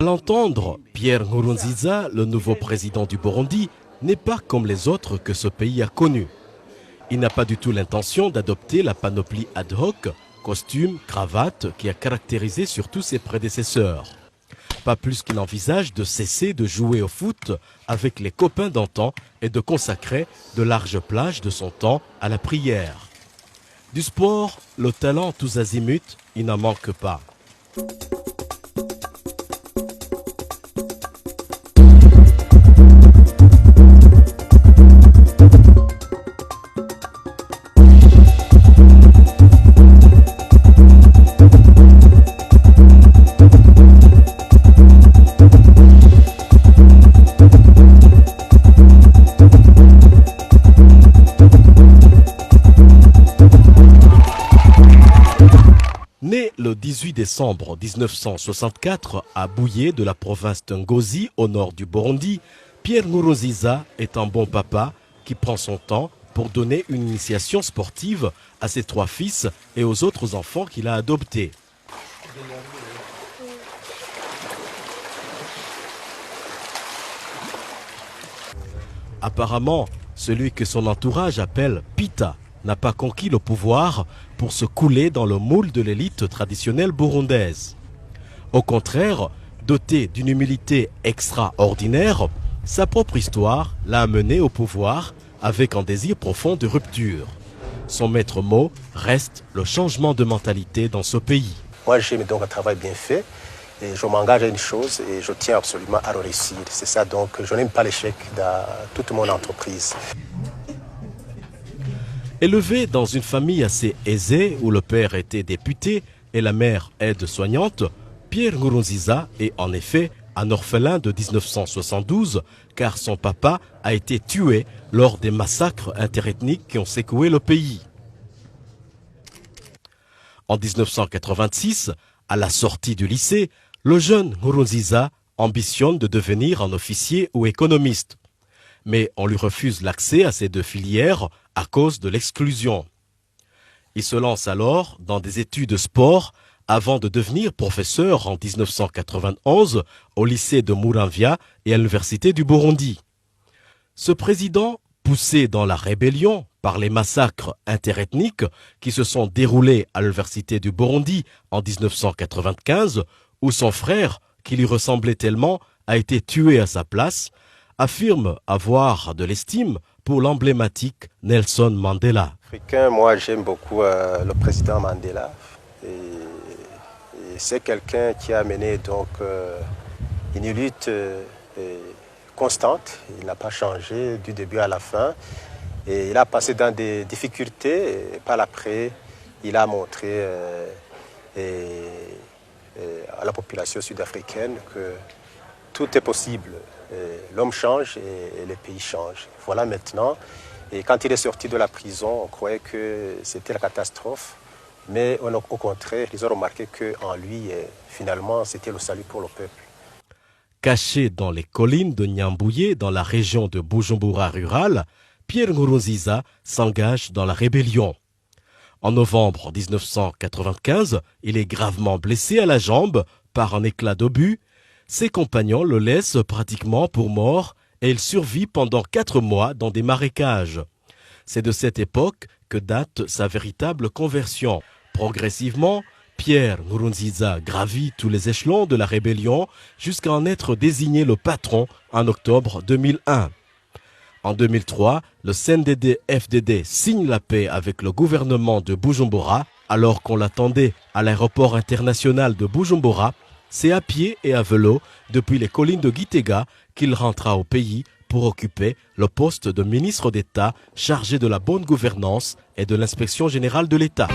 L'entendre, Pierre Nkurunziza, le nouveau président du Burundi, n'est pas comme les autres que ce pays a connus. Il n'a pas du tout l'intention d'adopter la panoplie ad hoc, costume, cravate, qui a caractérisé surtout ses prédécesseurs. Pas plus qu'il n'envisage de cesser de jouer au foot avec les copains d'antan et de consacrer de larges plages de son temps à la prière. Du sport, le talent tous azimuts, il n'en manque pas. Né le 18 décembre 1964 à Bouillé de la province d'Ngozi au nord du Burundi, Pierre Nkurunziza est un bon papa qui prend son temps pour donner une initiation sportive à ses 3 fils et aux autres enfants qu'il a adoptés. Apparemment, celui que son entourage appelle Pita n'a pas conquis le pouvoir pour se couler dans le moule de l'élite traditionnelle burundaise. Au contraire, doté d'une humilité extraordinaire, sa propre histoire l'a amené au pouvoir avec un désir profond de rupture. Son maître mot reste le changement de mentalité dans ce pays. Moi, j'aime donc un travail bien fait et je m'engage à une chose et je tiens absolument à le réussir. C'est ça, donc je n'aime pas l'échec dans toute mon entreprise. Élevé dans une famille assez aisée où le père était député et la mère aide-soignante, Pierre Nkurunziza est en effet un orphelin de 1972 car son papa a été tué lors des massacres interethniques qui ont secoué le pays. En 1986, à la sortie du lycée, le jeune Nkurunziza ambitionne de devenir un officier ou économiste. Mais on lui refuse l'accès à ces 2 filières à cause de l'exclusion. Il se lance alors dans des études de sport avant de devenir professeur en 1991 au lycée de Muramvya et à l'université du Burundi. Ce président, poussé dans la rébellion par les massacres interethniques qui se sont déroulés à l'université du Burundi en 1995, où son frère, qui lui ressemblait tellement, a été tué à sa place, affirme avoir de l'estime pour l'emblématique Nelson Mandela. Moi, j'aime beaucoup le président Mandela. Et c'est quelqu'un qui a mené donc, une lutte constante. Il n'a pas changé du début à la fin. Et il a passé dans des difficultés. Et par après, il a montré à la population sud-africaine que tout est possible. L'homme change et le pays change. Voilà maintenant. Et quand il est sorti de la prison, on croyait que c'était la catastrophe. Mais au contraire, ils ont remarqué qu'en lui, finalement, c'était le salut pour le peuple. Caché dans les collines de Nyambouye, dans la région de Bujumbura rurale, Pierre Nkurunziza s'engage dans la rébellion. En novembre 1995, il est gravement blessé à la jambe par un éclat d'obus. Ses compagnons le laissent pratiquement pour mort et il survit pendant 4 mois dans des marécages. C'est de cette époque que date sa véritable conversion. Progressivement, Pierre Nkurunziza gravit tous les échelons de la rébellion jusqu'à en être désigné le patron en octobre 2001. En 2003, le CNDD-FDD signe la paix avec le gouvernement de Bujumbura alors qu'on l'attendait à l'aéroport international de Bujumbura. C'est à pied et à vélo depuis les collines de Gitega qu'il rentra au pays pour occuper le poste de ministre d'État chargé de la bonne gouvernance et de l'inspection générale de l'État.